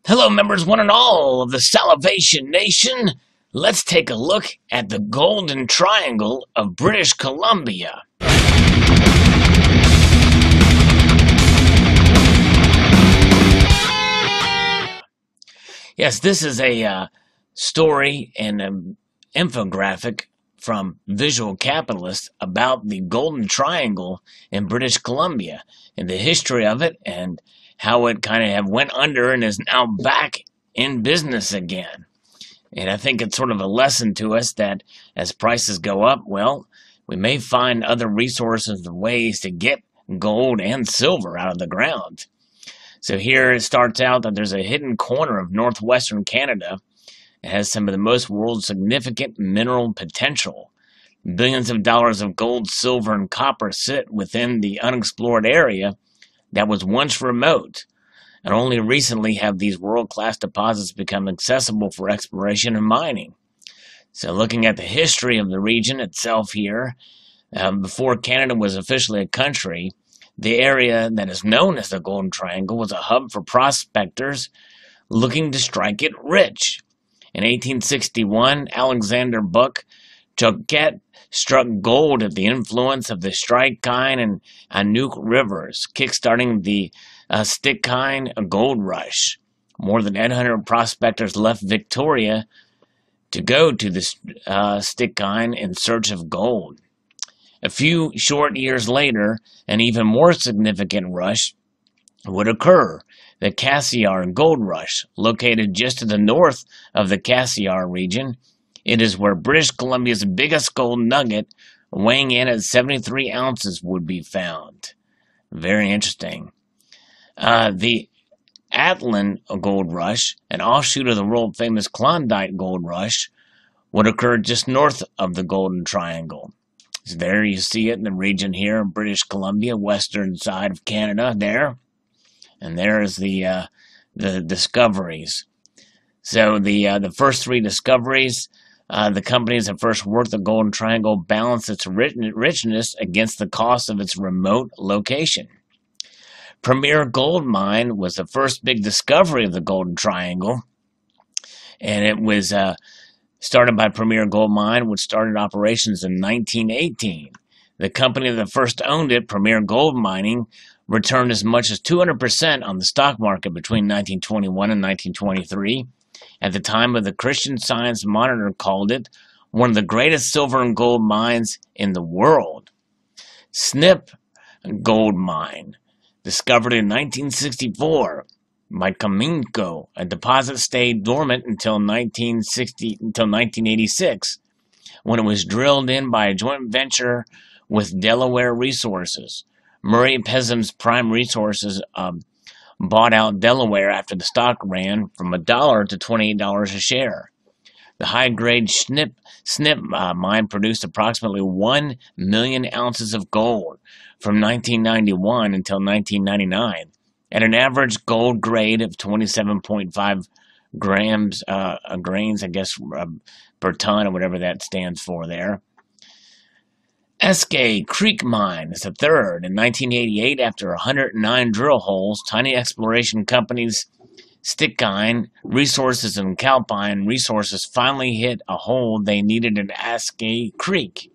Hello, members one and all of the Salivation Nation. Let's take a look at the Golden Triangle of British Columbia. Yes, this is a story and an infographic from Visual Capitalist about the Golden Triangle in British Columbia and the history of it and how it kind of went under and is now back in business again. And I think it's sort of a lesson to us that as prices go up, well, we may find other resources and ways to get gold and silver out of the ground. So here it starts out that there's a hidden corner of northwestern Canada. It has some of the most world significant mineral potential. Billions of dollars of gold, silver, and copper sit within the unexplored area that was once remote, and only recently have these world-class deposits become accessible for exploration and mining. So looking at the history of the region itself here, before Canada was officially a country, the area that is known as the Golden Triangle was a hub for prospectors looking to strike it rich. In 1861, Alexander Buck Choquette struck gold at the influence of the Litecoin and Anouk rivers, kickstarting the Litecoin gold rush. More than 800 prospectors left Victoria to go to the Litecoin in search of gold. A few short years later, an even more significant rush would occur, the Cassiar Gold Rush, located just to the north of the Cassiar region. It is where British Columbia's biggest gold nugget, weighing in at 73 ounces, would be found. Very interesting. The Atlan Gold Rush, an offshoot of the world-famous Klondike Gold Rush, would occur just north of the Golden Triangle. So there you see it in the region here in British Columbia, western side of Canada there. And there is the discoveries. So the first three discoveries, the companies that first worked the Golden Triangle balanced its richness against the cost of its remote location. Premier Gold Mine was the first big discovery of the Golden Triangle, and it was started by Premier Gold Mine, which started operations in 1918. The company that first owned it, Premier Gold Mining, returned as much as 200% on the stock market between 1921 and 1923. At the time of the Christian Science Monitor called it one of the greatest silver and gold mines in the world. Snip Gold Mine, discovered in 1964 by Cominco. A deposit stayed dormant until 1986, when it was drilled in by a joint venture with Delaware Resources. Murray Pesham's Prime Resources bought out Delaware after the stock ran from $1 to $28 a share. The high-grade Snip mine produced approximately 1 million ounces of gold from 1991 until 1999, at an average gold grade of 27.5 grains, I guess, per ton, or whatever that stands for there. Eskay Creek Mine is the third. In 1988, after 109 drill holes, tiny exploration companies Litecoin Resources and Calpine Resources finally hit a hole they needed in Eskay Creek.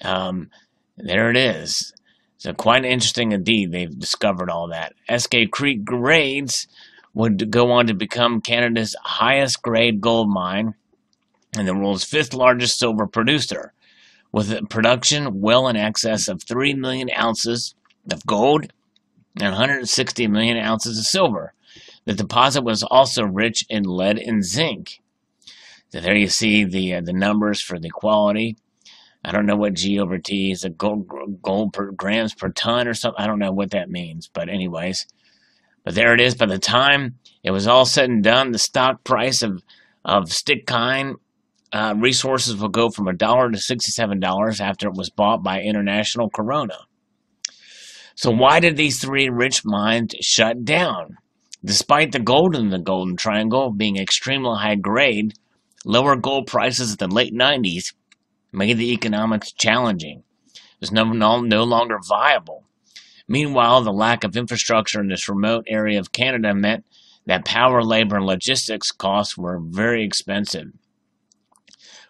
There it is. So quite interesting indeed. They've discovered all that. Eskay Creek grades would go on to become Canada's highest grade gold mine and the world's fifth largest silver producer, with a production well in excess of 3 million ounces of gold and 160 million ounces of silver. The deposit was also rich in lead and zinc. So there you see the numbers for the quality. I don't know what G over T is, a gold per grams per ton or something. I don't know what that means, but anyways. But there it is. By the time it was all said and done, the stock price of Litecoin Resources will go from $1 to $67 after it was bought by International Corona. So why did these three rich mines shut down? Despite the gold in the Golden Triangle being extremely high grade, lower gold prices in the late 90s made the economics challenging. It was no longer viable. Meanwhile, the lack of infrastructure in this remote area of Canada meant that power, labor, and logistics costs were very expensive.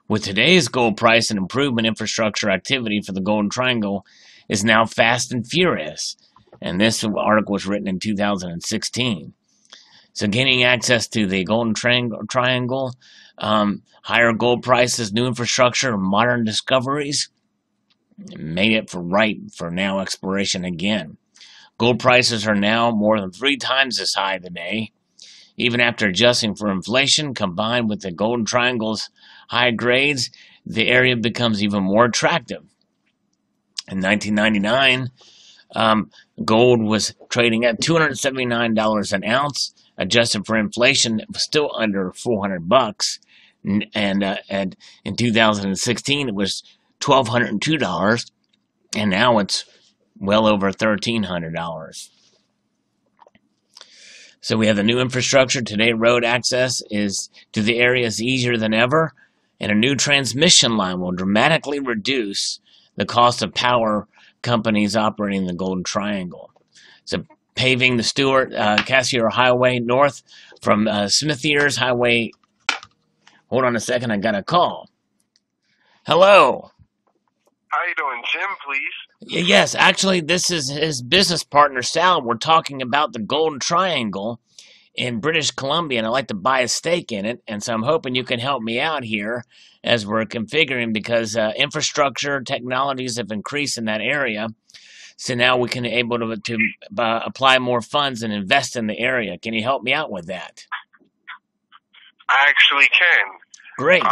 With today's gold price and improvement, infrastructure activity for the Golden Triangle is now fast and furious. And this article was written in 2016. So gaining access to the Golden Triangle, higher gold prices, new infrastructure, modern discoveries, made it ripe for now exploration again. Gold prices are now more than 3 times as high today. Even after adjusting for inflation, combined with the Golden Triangle's high grades, the area becomes even more attractive. In 1999, gold was trading at $279 an ounce. Adjusted for inflation, it was still under $400. And in 2016, it was $1,202, and now it's well over $1,300. So we have the new infrastructure. Today, road access to the area is easier than ever, and a new transmission line will dramatically reduce the cost of power companies operating the Golden Triangle. So paving the Stewart Cassier Highway north from Smith Ears Highway. Hold on a second, I got a call. Hello. How you doing, Jim, please? Yes, actually, this is his business partner, Sal. We're talking about the Golden Triangle in British Columbia, and I'd like to buy a stake in it. And so I'm hoping you can help me out here as we're configuring, because infrastructure technologies have increased in that area. So now we can able to apply more funds and invest in the area. Can you help me out with that? I actually can. Great.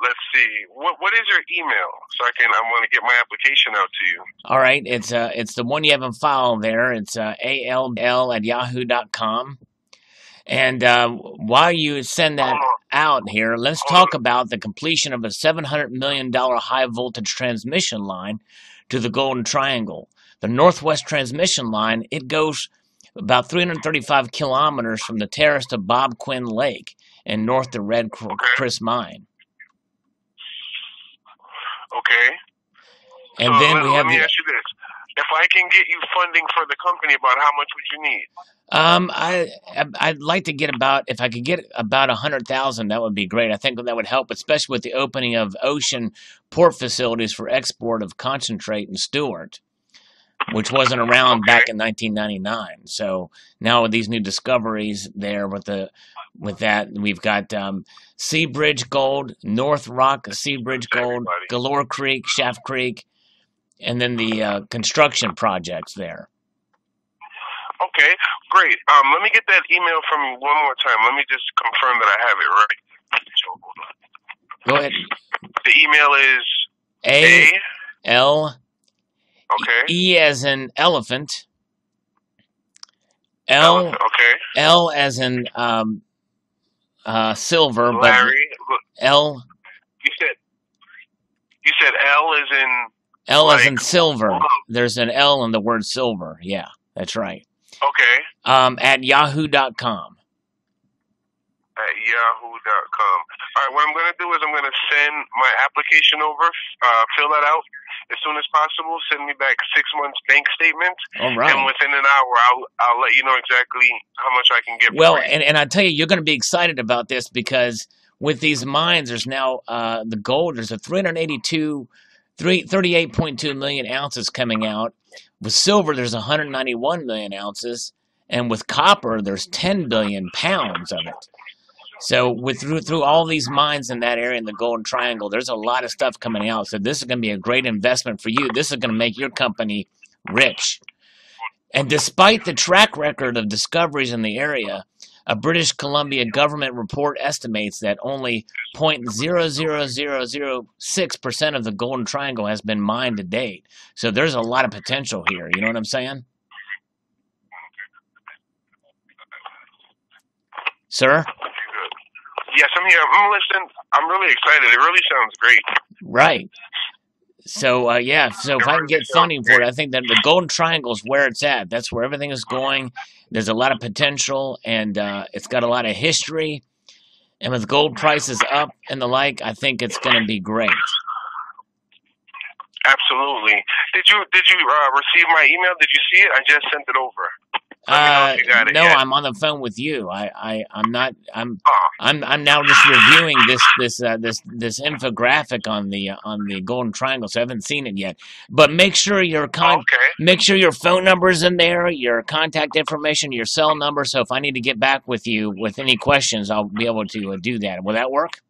Let's see. What is your email so I want to get my application out to you? All right, it's the one you have in file there. It's all@yahoo.com. And while you send that out here, let's talk about the completion of a $700 million high voltage transmission line to the Golden Triangle. The Northwest Transmission Line, it goes about 335 kilometers from the terrace to Bob Quinn Lake and north to Red Chris Mine. Okay. And so then let me ask you this. If I can get you funding for the company, about how much would you need? I'd like to get if I could get about 100,000, that would be great. I think that would help, especially with the opening of ocean port facilities for export of concentrate in Stewart, which wasn't around back in 1999. So now with these new discoveries there, with that, we've got Seabridge Gold, North Rock, Seabridge Gold, Galore Creek, Shaft Creek, and then the construction projects there. Okay, great. Let me get that email from you one more time. Let me just confirm that I have it right. Go ahead. The email is A-L, okay. E as in elephant, L, okay. L as in silver, Larry, but L. You said L as in L as in silver. There's an L in the word silver. Yeah, that's right. Okay. At yahoo.com. At yahoo.com. All right, what I'm going to do is I'm going to send my application over, fill that out as soon as possible, send me back 6 months bank statement. All right. And within an hour, I'll let you know exactly how much I can get. Well, and I tell you, you're going to be excited about this, because with these mines, there's now the gold, there's a 38.2 million ounces coming out. With silver, there's 191 million ounces. And with copper, there's 10 billion pounds of it. So through all these mines in that area in the Golden Triangle, there's a lot of stuff coming out. So this is going to be a great investment for you. This is going to make your company rich. And despite the track record of discoveries in the area, a British Columbia government report estimates that only 0.00006% of the Golden Triangle has been mined to date. So there's a lot of potential here. You know what I'm saying? Sir? Yes, I'm here. I'm listening. I'm really excited. It really sounds great. Right. So, yeah, so if I can get funding for it, I think that the Golden Triangle is where it's at. That's where everything is going. There's a lot of potential, and it's got a lot of history. And with gold prices up and the like, I think it's going to be great. Absolutely. Did you receive my email? Did you see it? I just sent it over. Let me know if you got it No, yet. I'm on the phone with you. I'm not. Oh, I'm now just reviewing this infographic on the Golden Triangle, so I haven't seen it yet. But make sure okay. make sure your phone number's in there, your contact information, your cell number. So if I need to get back with you with any questions, I'll be able to do that. Will that work?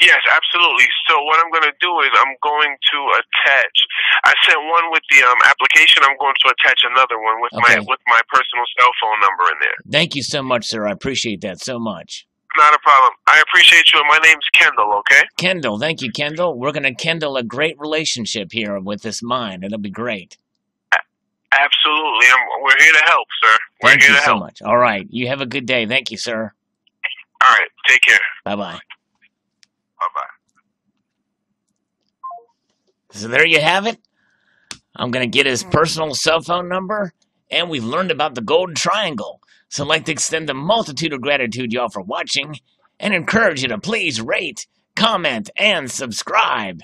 Yes, absolutely. So what I'm going to do is I'm going to attach. I sent one with the application. I'm going to attach another one with Okay. my personal cell phone number in there. Thank you so much, sir. I appreciate that so much. Not a problem. I appreciate you. And my name's Kendall. Okay. Kendall, thank you, Kendall. We're going to kindle a great relationship here with this mine. It'll be great. Absolutely. We're here to help, sir. Thank you so much. All right. You have a good day. Thank you, sir. All right. Take care. Bye-bye. Bye-bye. So there you have it. I'm going to get his personal cell phone number, and we've learned about the Golden Triangle. So I'd like to extend a multitude of gratitude, y'all, for watching, and encourage you to please rate, comment, and subscribe.